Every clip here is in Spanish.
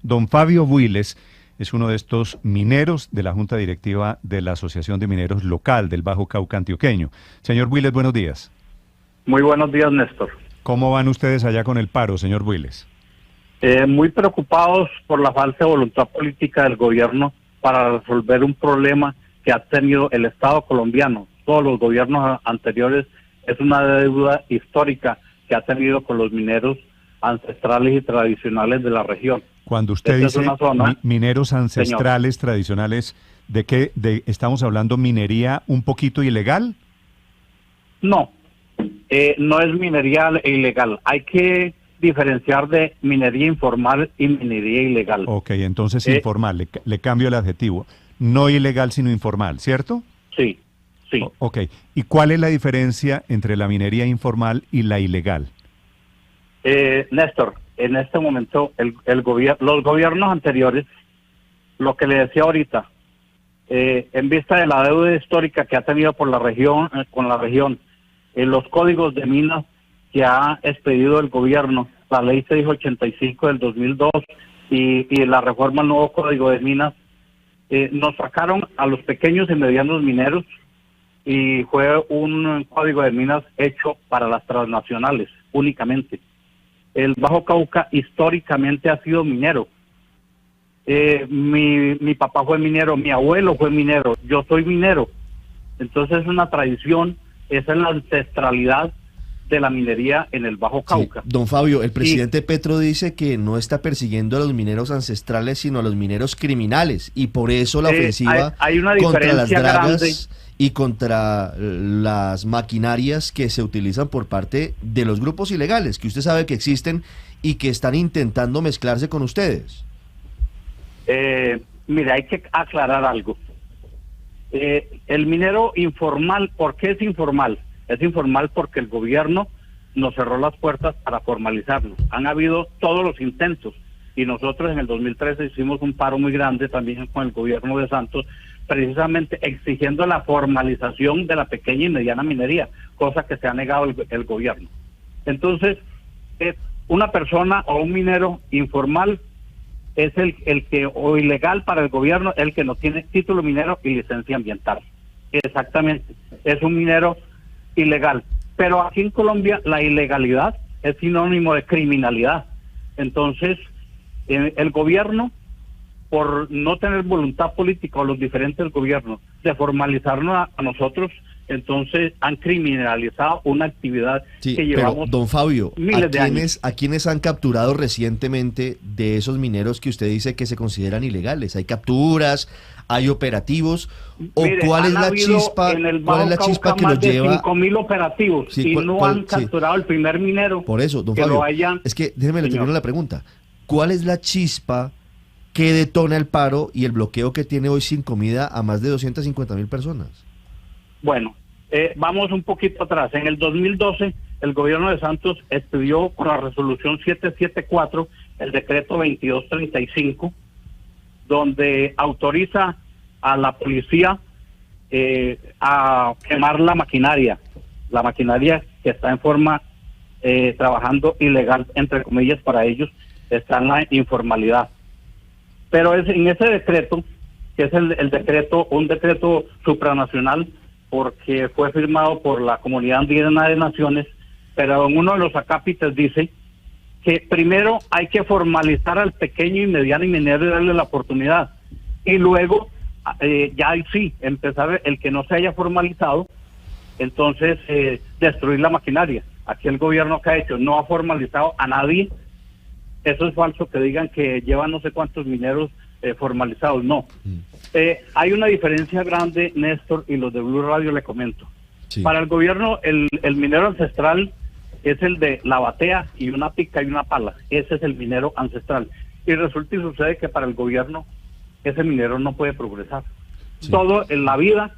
Don Fabio Builes es uno de estos mineros de la Junta Directiva de la Asociación de Mineros Local del Bajo Cauca Antioqueño. Señor Builes, buenos días. Muy buenos días, Néstor. ¿Cómo van ustedes allá con el paro, señor Builes? Muy preocupados por la falta de voluntad política del gobierno para resolver un problema que ha tenido el Estado colombiano. Todos los gobiernos anteriores, es una deuda histórica que ha tenido con los mineros ancestrales y tradicionales de la región. Cuando usted dice mineros ancestrales, tradicionales, ¿de qué estamos hablando? ¿Minería un poquito ilegal? No, no es minería ilegal. Hay que diferenciar de minería informal y minería ilegal. Ok, entonces informal, le cambio el adjetivo. No ilegal, sino informal, ¿cierto? Sí, sí. Ok, ¿y cuál es la diferencia entre la minería informal y la ilegal? Néstor, en este momento los gobiernos anteriores, lo que le decía ahorita, en vista de la deuda histórica que ha tenido por la región, con la región, los códigos de minas que ha expedido el gobierno, la ley 685 del 2002 y la reforma al nuevo código de minas, nos sacaron a los pequeños y medianos mineros y fue un código de minas hecho para las transnacionales únicamente. El Bajo Cauca históricamente ha sido minero. Mi papá fue minero, mi abuelo fue minero, yo soy minero. Entonces es una tradición, esa es la ancestralidad de la minería en el Bajo Cauca. Sí, don Fabio, el presidente Petro dice que no está persiguiendo a los mineros ancestrales, sino a los mineros criminales, y por eso la ofensiva hay una contra las dragas grande y contra las maquinarias que se utilizan por parte de los grupos ilegales, que usted sabe que existen y que están intentando mezclarse con ustedes. Mire, hay que aclarar algo. El minero informal, ¿por qué es informal? Es informal porque el gobierno nos cerró las puertas para formalizarlo. Han habido todos los intentos y nosotros en el 2013 hicimos un paro muy grande también con el gobierno de Santos, precisamente exigiendo la formalización de la pequeña y mediana minería, cosa que se ha negado el gobierno. Entonces, una persona o un minero informal es el que, o ilegal para el gobierno, el que no tiene título minero y licencia ambiental. Exactamente, es un minero ilegal. Pero aquí en Colombia la ilegalidad es sinónimo de criminalidad. Entonces, el gobierno, por no tener voluntad política, o los diferentes gobiernos, de formalizarnos a nosotros, entonces han criminalizado una actividad que llevamos. Pero, don Fabio, miles de años. ¿a quiénes han capturado recientemente de esos mineros que usted dice que se consideran ilegales? ¿Hay capturas? ¿Hay operativos? ¿O Mire, cuál es la chispa? En el ¿Cuál es la chispa que los lleva? 5.000 operativos y no han capturado el primer minero. Por eso, don Fabio, es que déjeme le termino la pregunta. ¿Cuál es la chispa que detona el paro y el bloqueo que tiene hoy sin comida a más de 250.000 personas? Bueno, vamos un poquito atrás. En el 2012, el gobierno de Santos expidió con la resolución 774, el decreto 2235, donde autoriza a la policía a quemar la maquinaria que está en forma trabajando ilegal, entre comillas, para ellos, está en la informalidad. Pero en ese decreto, que es un decreto supranacional, porque fue firmado por la Comunidad Andina de Naciones, pero en uno de los acápites dice que primero hay que formalizar al pequeño y mediano minero y darle la oportunidad, y luego ya sí, empezar el que no se haya formalizado, entonces destruir la maquinaria. Aquí el gobierno que ha hecho no ha formalizado a nadie. Eso es falso que digan que llevan no sé cuántos mineros formalizados, no. Hay una diferencia grande, Néstor, y los de Blue Radio le comento. Sí. Para el gobierno, el minero ancestral es el de la batea y una pica y una pala. Ese es el minero ancestral. Y resulta y sucede que para el gobierno ese minero no puede progresar. Sí. Todo en la vida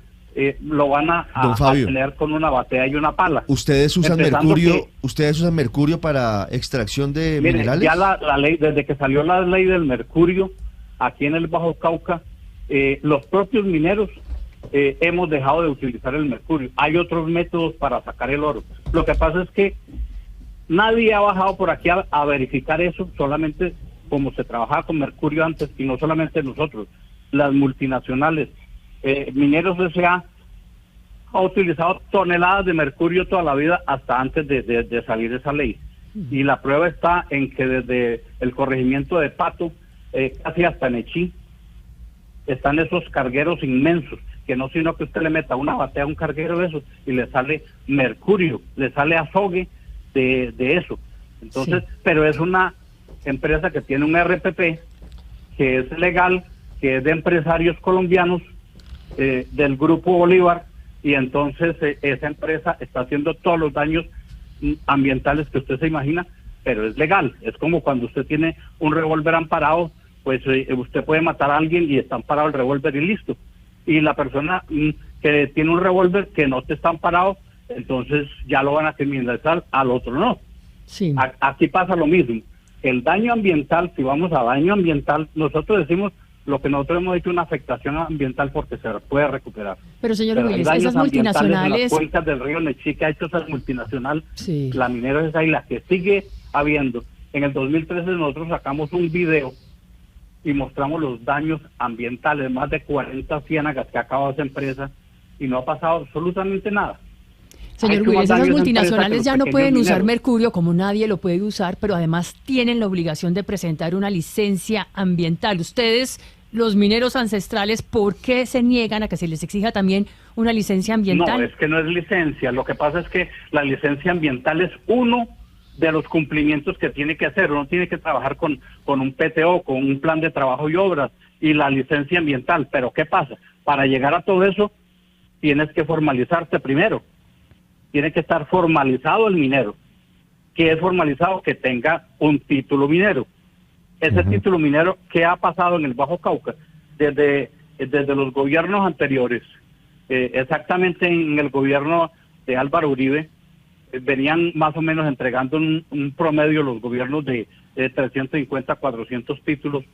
lo van a tener con una batea y una pala. ¿Ustedes usan mercurio? ¿Ustedes usan mercurio para extracción de minerales? Ya la ley, desde que salió la ley del mercurio, aquí en el Bajo Cauca, los propios mineros hemos dejado de utilizar el mercurio. Hay otros métodos para sacar el oro. Lo que pasa es que nadie ha bajado por aquí a verificar eso, solamente como se trabajaba con mercurio antes, y no solamente nosotros, las multinacionales. Mineros S.A. ha utilizado toneladas de mercurio toda la vida hasta antes de salir esa ley. Y la prueba está en que desde el corregimiento de Pato, casi hasta Nechí, están esos cargueros inmensos, que no sino que usted le meta una batea a un carguero de esos y le sale mercurio, le sale azogue de eso. Entonces, sí. Pero es una empresa que tiene un RPP, que es legal, que es de empresarios colombianos, del Grupo Bolívar, y entonces esa empresa está haciendo todos los daños ambientales que usted se imagina, pero es legal. Es como cuando usted tiene un revólver amparado, pues usted puede matar a alguien y está amparado el revólver y listo. Y la persona que tiene un revólver que no te está amparado, entonces ya lo van a criminalizar, al otro no. Sí. Aquí pasa lo mismo. El daño ambiental, si vamos a daño ambiental, nosotros decimos lo que nosotros hemos dicho, una afectación ambiental, porque se puede recuperar. Pero señor Willis, esas multinacionales... En las cuencas del río Nechí, que ha hecho esa multinacional, sí. La Minera es ahí, la que sigue habiendo. En el 2013 nosotros sacamos un video y mostramos los daños ambientales, más de 40 ciénagas que ha acabado esa empresa, y no ha pasado absolutamente nada. Señor Willis, esas multinacionales ya no pueden usar mercurio, como nadie lo puede usar, pero además tienen la obligación de presentar una licencia ambiental. Ustedes, los mineros ancestrales, ¿por qué se niegan a que se les exija también una licencia ambiental? No, es que no es licencia. Lo que pasa es que la licencia ambiental es uno de los cumplimientos que tiene que hacer. Uno tiene que trabajar con un PTO, con un plan de trabajo y obras, y la licencia ambiental. Pero ¿qué pasa? Para llegar a todo eso, tienes que formalizarte primero. Tiene que estar formalizado el minero. ¿Qué es formalizado? Que tenga un título minero. Ese título minero, ¿qué ha pasado en el Bajo Cauca? Desde los gobiernos anteriores, exactamente en el gobierno de Álvaro Uribe, venían más o menos entregando un promedio los gobiernos de 350, 400 títulos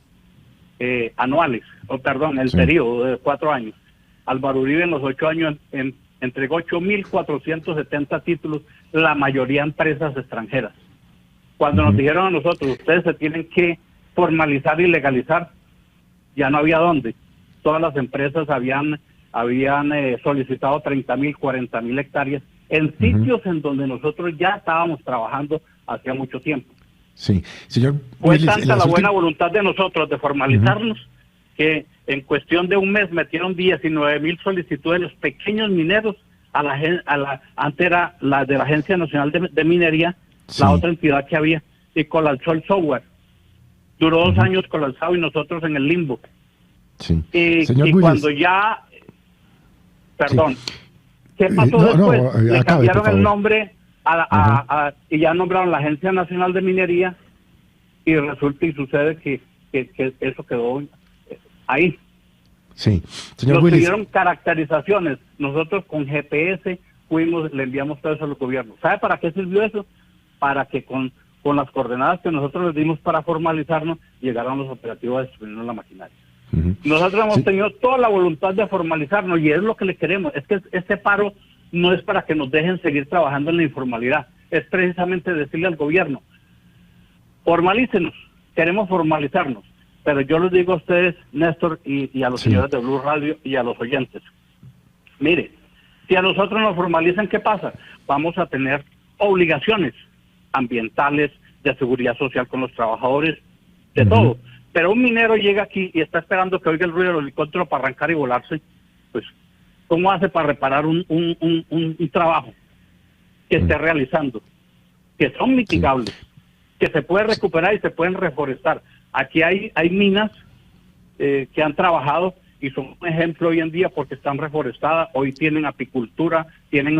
anuales, el periodo de 4 años. Álvaro Uribe en los 8 años entregó 8.470 títulos, la mayoría empresas extranjeras. Cuando nos dijeron a nosotros, ustedes se tienen que formalizar y legalizar, ya no había dónde. Todas las empresas habían solicitado 30.000, 40.000 hectáreas en sitios en donde nosotros ya estábamos trabajando hacía mucho tiempo. Sí, señor Fue tanta la buena voluntad de nosotros de formalizarnos que en cuestión de un mes metieron 19.000 solicitudes de los pequeños mineros antes era la de la Agencia Nacional de Minería, la otra entidad que había, y colapsó el software. Duró 2 años colapsado y nosotros en el limbo. Sí. Y cuando ya... Perdón. ¿Qué pasó después? Le cambiaron el nombre y ya nombraron la Agencia Nacional de Minería, y resulta y sucede que eso quedó ahí. Sí, señor Willis. Nos pidieron caracterizaciones. Nosotros con GPS le enviamos todo eso a los gobiernos. ¿Sabe para qué sirvió eso? Para que con las coordenadas que nosotros les dimos para formalizarnos, llegaran los operativos a destruirnos la maquinaria. Nosotros hemos tenido toda la voluntad de formalizarnos, y es lo que le queremos. Es que este paro no es para que nos dejen seguir trabajando en la informalidad. Es precisamente decirle al gobierno, formalícenos, queremos formalizarnos. Pero yo les digo a ustedes, Néstor, y a los señores de Blue Radio y a los oyentes, mire, si a nosotros nos formalizan, ¿qué pasa? Vamos a tener obligaciones ambientales, de seguridad social con los trabajadores, de todo. Pero un minero llega aquí y está esperando que oiga el ruido del helicóptero para arrancar y volarse. Pues, ¿cómo hace para reparar un trabajo que esté realizando? Que son mitigables, que se puede recuperar y se pueden reforestar. Aquí hay minas que han trabajado y son un ejemplo hoy en día porque están reforestadas, hoy tienen apicultura,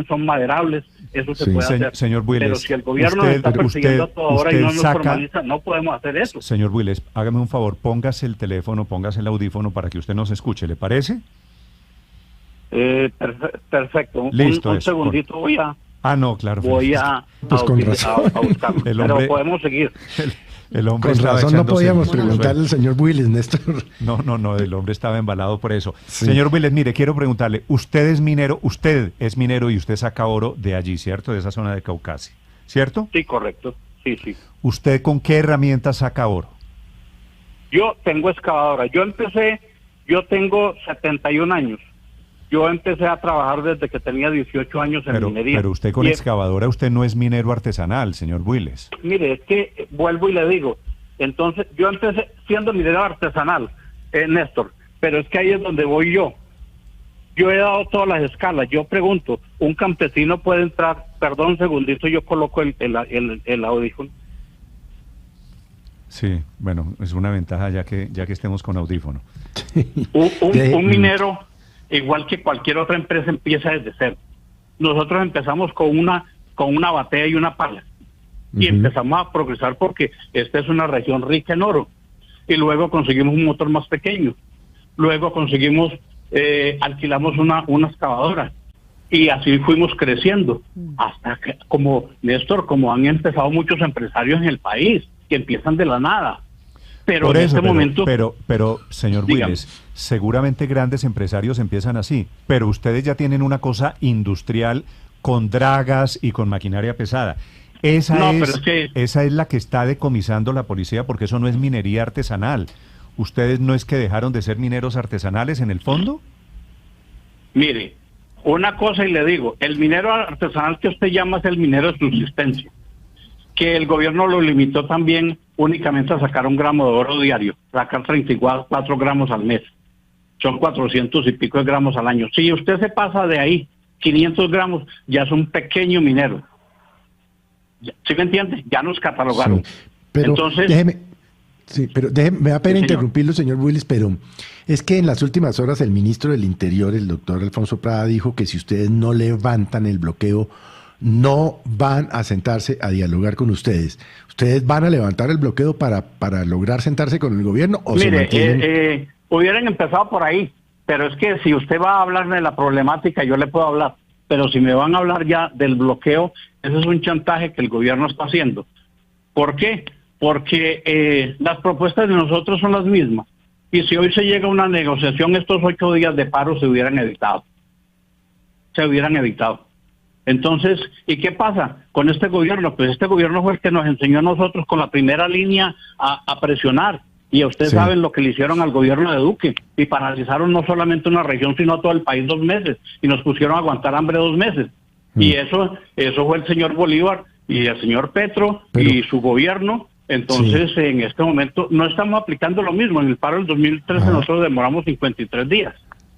son maderables, eso se puede hacer. Señor Willis, pero si el gobierno nos está persiguiendo a toda hora y no nos formaliza, no podemos hacer eso. Señor Willis, hágame un favor, póngase el teléfono, póngase el audífono para que usted nos escuche, ¿le parece? Perfecto. Listo, un segundito, voy a... no, claro. Voy a buscarlo, pero podemos seguir. El hombre con razón no podíamos preguntarle al señor Willis, Néstor. No, el hombre estaba embalado por eso. Sí. Señor Willis, mire, quiero preguntarle, usted es minero y usted saca oro de allí, ¿cierto? De esa zona de Caucasia, ¿cierto? Sí, correcto, sí. ¿Usted con qué herramientas saca oro? Yo tengo excavadora. Yo tengo 71 años. Yo empecé a trabajar desde que tenía 18 años en minería. Pero usted con excavadora, usted no es minero artesanal, señor Willes. Mire, es que vuelvo y le digo, entonces yo empecé siendo minero artesanal, Néstor, pero es que ahí es donde voy yo. Yo he dado todas las escalas. Yo pregunto, ¿un campesino puede entrar? Perdón un segundito, yo coloco el audífono. Sí, bueno, es una ventaja ya que estemos con audífono. Un minero, igual que cualquier otra empresa, empieza desde cero. Nosotros empezamos con una batea y una pala. Y empezamos a progresar porque esta es una región rica en oro. Y luego conseguimos un motor más pequeño. Luego conseguimos, alquilamos una excavadora. Y así fuimos creciendo. Hasta que, como Néstor, como han empezado muchos empresarios en el país, que empiezan de la nada. Pero por en eso, este momento... Pero, señor Dígame. Willes, seguramente grandes empresarios empiezan así, pero ustedes ya tienen una cosa industrial con dragas y con maquinaria pesada. Esa es la que está decomisando la policía, porque eso no es minería artesanal. ¿Ustedes no es que dejaron de ser mineros artesanales en el fondo? Mire, una cosa y le digo, el minero artesanal que usted llama es el minero de subsistencia, que el gobierno lo limitó también únicamente a sacar 1 gramo de oro diario, sacar 34 gramos al mes. Son 400 y pico de gramos al año. Si usted se pasa de ahí 500 gramos, ya es un pequeño minero. ¿Sí me entiende? Ya nos catalogaron. Sí, pero entonces... me da pena interrumpirlo, señor Willis, pero es que en las últimas horas el ministro del Interior, el doctor Alfonso Prada, dijo que si ustedes no levantan el bloqueo, no van a sentarse a dialogar con ustedes. ¿Ustedes van a levantar el bloqueo para lograr sentarse con el gobierno o se mantienen? Hubieran empezado por ahí, pero es que si usted va a hablar de la problemática, yo le puedo hablar, pero si me van a hablar ya del bloqueo, ese es un chantaje que el gobierno está haciendo. ¿Por qué? Porque las propuestas de nosotros son las mismas, y si hoy se llega a una negociación, estos 8 días de paro se hubieran evitado. Entonces, ¿y qué pasa con este gobierno? Pues este gobierno fue el que nos enseñó a nosotros con la primera línea a presionar. Y ustedes saben lo que le hicieron al gobierno de Duque. Y paralizaron no solamente una región, sino a todo el país 2 meses. Y nos pusieron a aguantar hambre 2 meses. Y eso fue el señor Bolívar y el señor Petro y su gobierno. Entonces, en este momento, no estamos aplicando lo mismo. En el paro del 2013 nosotros demoramos 53 días.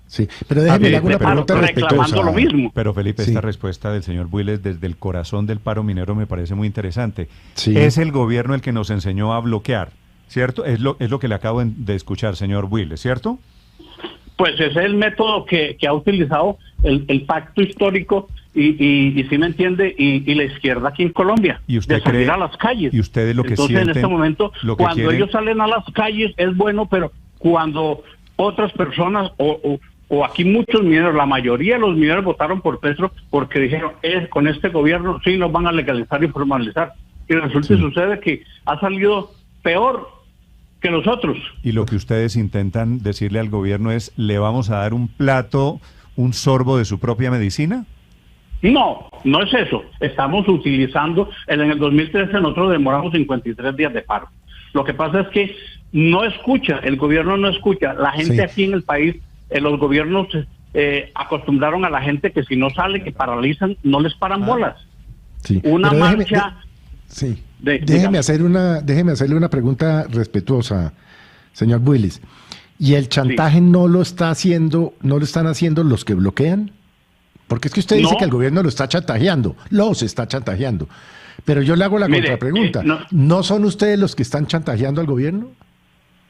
Sí, pero déjeme le hago una pregunta reclamando lo mismo. Pero Felipe, esta respuesta del señor Willes desde el corazón del paro minero me parece muy interesante. Sí. Es el gobierno el que nos enseñó a bloquear, ¿cierto? Es lo que le acabo de escuchar, señor Willes, ¿cierto? Pues ese es el método que ha utilizado el pacto histórico y si me entiende, y la izquierda aquí en Colombia, ¿Y usted de salir cree, a las calles. Y ustedes lo que Entonces, sienten, en este momento, cuando quieren... ellos salen a las calles es bueno, pero cuando otras personas o aquí muchos mineros, la mayoría de los mineros votaron por Petro porque dijeron, con este gobierno sí nos van a legalizar y formalizar. Y resulta y sucede que ha salido peor que nosotros. Y lo que ustedes intentan decirle al gobierno es, ¿le vamos a dar un plato, un sorbo de su propia medicina? No, no es eso. Estamos utilizando, en el 2013 nosotros demoramos 53 días de paro. Lo que pasa es que no escucha, el gobierno no escucha. La gente aquí en el país, los gobiernos acostumbraron a la gente que si no salen y paralizan, no les paran bolas. Sí. Una pero marcha... Déjeme hacerle una pregunta respetuosa, señor Willis. ¿Y el chantaje no lo están haciendo los que bloquean? Porque es que usted dice que el gobierno lo está chantajeando, los está chantajeando. Pero yo le hago la contrapregunta. ¿No son ustedes los que están chantajeando al gobierno?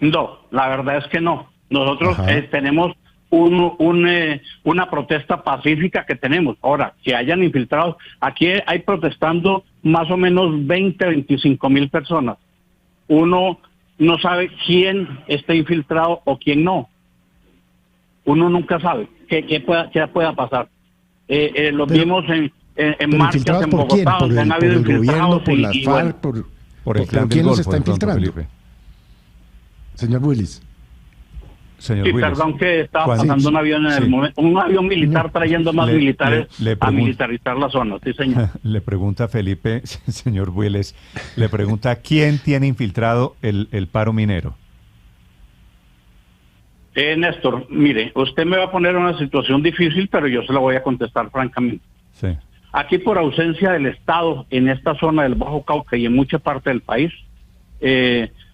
No, la verdad es que no. Nosotros tenemos una protesta pacífica que tenemos. Ahora, que hayan infiltrados, aquí hay protestando más o menos 25 mil personas. Uno no sabe quién está infiltrado o quién no. Uno nunca sabe qué pueda pasar. Lo vimos en marchas en Bogotá, donde han habido infiltrados. ¿Por las FARC? Por el clan ¿Quién del los Golfo, está infiltrando? Señor Willis. Perdón que estaba pasando un avión en el momento, un avión militar trayendo más militares a militarizar la zona. Sí, señor. Le pregunta Felipe, señor Willis, le pregunta, ¿quién tiene infiltrado el paro minero? Néstor, mire, usted me va a poner en una situación difícil, pero yo se la voy a contestar francamente. Sí. Aquí, por ausencia del Estado en esta zona del Bajo Cauca y en mucha parte del país,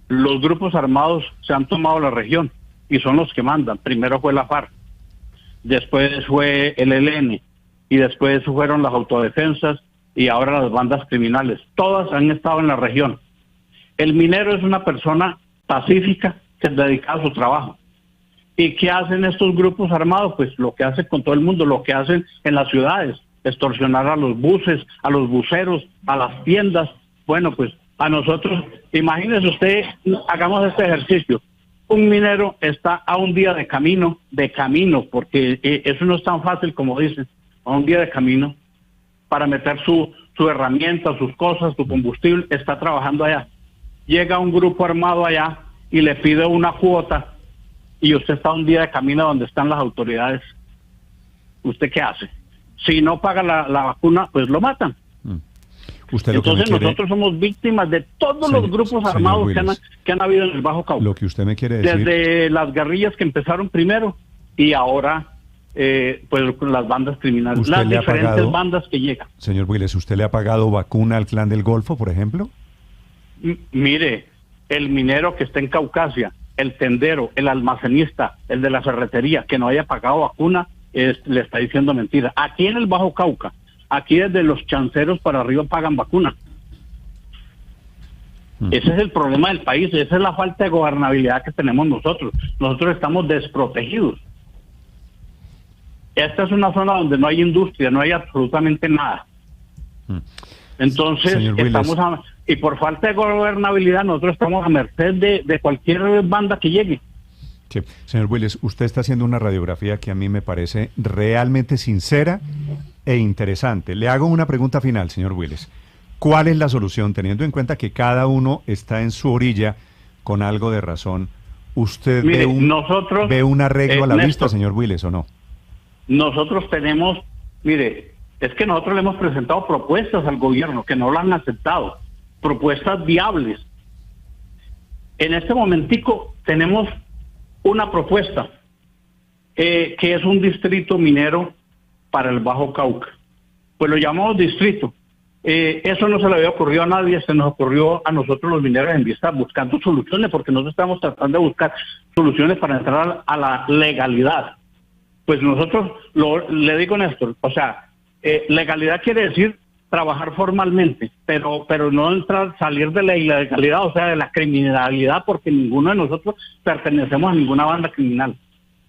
los grupos armados se han tomado la región y son los que mandan. Primero fue la FARC, después fue el ELN y después fueron las autodefensas y ahora las bandas criminales. Todas han estado en la región. El minero es una persona pacífica que es dedicada a su trabajo. ¿Y qué hacen estos grupos armados? Pues lo que hacen con todo el mundo, lo que hacen en las ciudades, extorsionar a los buses, a los buceros, a las tiendas. Bueno, pues a nosotros, imagínese usted, hagamos este ejercicio. Un minero está a un día de camino, porque eso no es tan fácil como dicen, a un día de camino, para meter su herramienta, sus cosas, su combustible, está trabajando allá. Llega un grupo armado allá y le pide una cuota y usted está un día de camino donde están las autoridades. ¿Usted qué hace? Si no paga la vacuna, pues lo matan. Entonces nosotros somos víctimas de todos los grupos armados que han habido en el Bajo Cauca. Lo que usted me quiere decir... Desde las guerrillas que empezaron primero y ahora pues las bandas criminales, las diferentes bandas que llegan. Señor Willes, ¿usted le ha pagado vacuna al Clan del Golfo, por ejemplo? Mire, el minero que está en Caucasia, el tendero, el almacenista, el de la ferretería, que no haya pagado vacuna, le está diciendo mentira. Aquí en el Bajo Cauca, aquí desde los chanceros para arriba pagan vacuna. Ese es el problema del país, esa es la falta de gobernabilidad que tenemos nosotros. Nosotros estamos desprotegidos. Esta es una zona donde no hay industria, no hay absolutamente nada. Entonces, y por falta de gobernabilidad, nosotros estamos a merced de cualquier banda que llegue. Sí. Señor Willes, usted está haciendo una radiografía que a mí me parece realmente sincera e interesante. Le hago una pregunta final, señor Willes. ¿Cuál es la solución, teniendo en cuenta que cada uno está en su orilla con algo de razón? ¿Usted ve un arreglo a la vista, señor Willes, o no? Nosotros tenemos, mire, es que nosotros le hemos presentado propuestas al gobierno que no lo han aceptado, propuestas viables. En este momentico tenemos una propuesta que es un distrito minero para el Bajo Cauca. Pues lo llamamos distrito. Eso no se le había ocurrido a nadie, se nos ocurrió a nosotros los mineros en vista buscando soluciones, porque nosotros estamos tratando de buscar soluciones para entrar a la legalidad. Pues nosotros, le digo, Néstor, o sea, legalidad quiere decir trabajar formalmente, pero no salir de la ilegalidad, o sea, de la criminalidad, porque ninguno de nosotros pertenecemos a ninguna banda criminal.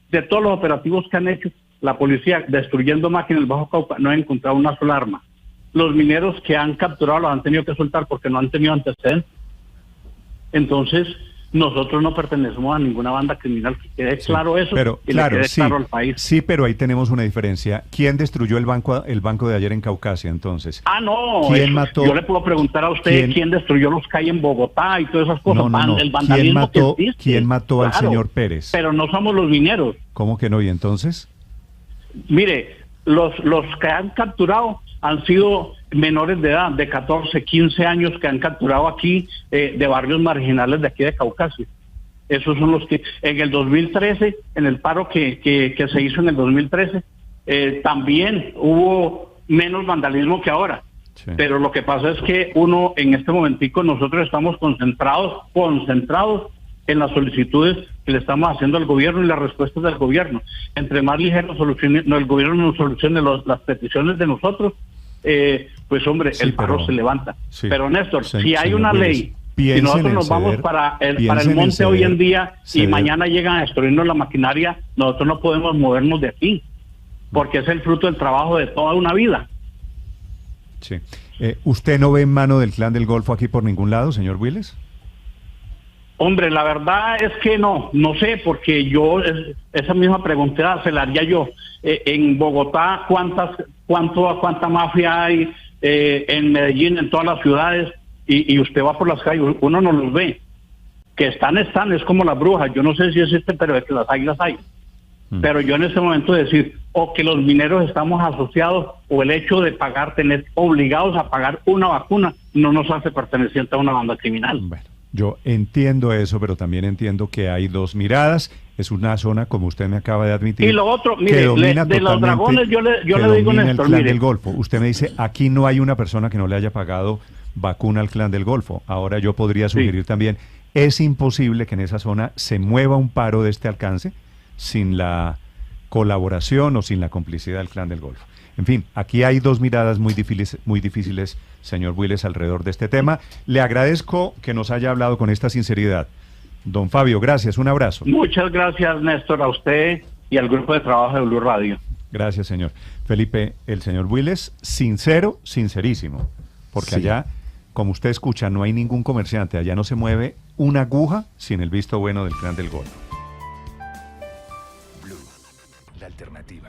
De todos los operativos que han hecho, la policía destruyendo máquinas en el Bajo Cauca no ha encontrado una sola arma. Los mineros que han capturado los han tenido que soltar porque no han tenido antecedentes. Entonces, nosotros no pertenecemos a ninguna banda criminal, que quede claro eso, pero, y claro, le quede claro al país. Sí, pero ahí tenemos una diferencia. ¿Quién destruyó el banco de ayer en Caucasia, entonces? No, ¿quién mató? Yo le puedo preguntar a usted quién destruyó los CAI en Bogotá y todas esas cosas. No. El vandalismo ¿Quién mató al señor Pérez? Pero no somos los mineros. ¿Cómo que no? ¿Y entonces? Mire, los que han capturado han sido menores de edad, de 14, 15 años, que han capturado aquí de barrios marginales de aquí de Caucasia. Esos son los que en el 2013, en el paro que se hizo en el 2013, también hubo menos vandalismo que ahora. Sí. Pero lo que pasa es que en este momentico nosotros estamos concentrados en las solicitudes que le estamos haciendo al gobierno y las respuestas del gobierno. Entre más ligeras soluciones, el gobierno nos solucione las peticiones de nosotros, pues hombre, el paro se levanta. Sí. Pero Néstor, si hay una ley, si nosotros nos vamos para el monte hoy en día y mañana llegan a destruirnos la maquinaria, nosotros no podemos movernos de aquí, porque es el fruto del trabajo de toda una vida. Sí. ¿Usted no ve en mano del Clan del Golfo aquí por ningún lado, señor Willes? Hombre, la verdad es que no sé, porque esa misma pregunta se la haría yo. En Bogotá, ¿cuánta mafia hay? En Medellín, en todas las ciudades, y usted va por las calles, uno no los ve. Que están, es como las brujas. Yo no sé si existe, pero es que las hay, las hay. Pero yo en ese momento decir, o que los mineros estamos asociados, o el hecho de tener obligados a pagar una vacuna, no nos hace perteneciente a una banda criminal. Bueno. Yo entiendo eso, pero también entiendo que hay dos miradas. Es una zona, como usted me acaba de admitir, y lo otro, mire, que domina de los dragones yo le digo, Néstor, el clan mire, del Golfo. Usted me dice, aquí no hay una persona que no le haya pagado vacuna al clan del Golfo. Ahora yo podría sugerir también, es imposible que en esa zona se mueva un paro de este alcance sin la colaboración o sin la complicidad del clan del Golfo. En fin, aquí hay dos miradas muy difíciles, señor Willes, alrededor de este tema. Le agradezco que nos haya hablado con esta sinceridad. Don Fabio, gracias, un abrazo. Muchas gracias, Néstor, a usted y al grupo de trabajo de Blue Radio. Gracias, señor. Felipe, el señor Willes, sincero, sincerísimo, porque allá, como usted escucha, no hay ningún comerciante, allá no se mueve una aguja sin el visto bueno del clan del Golfo. Blue, la alternativa.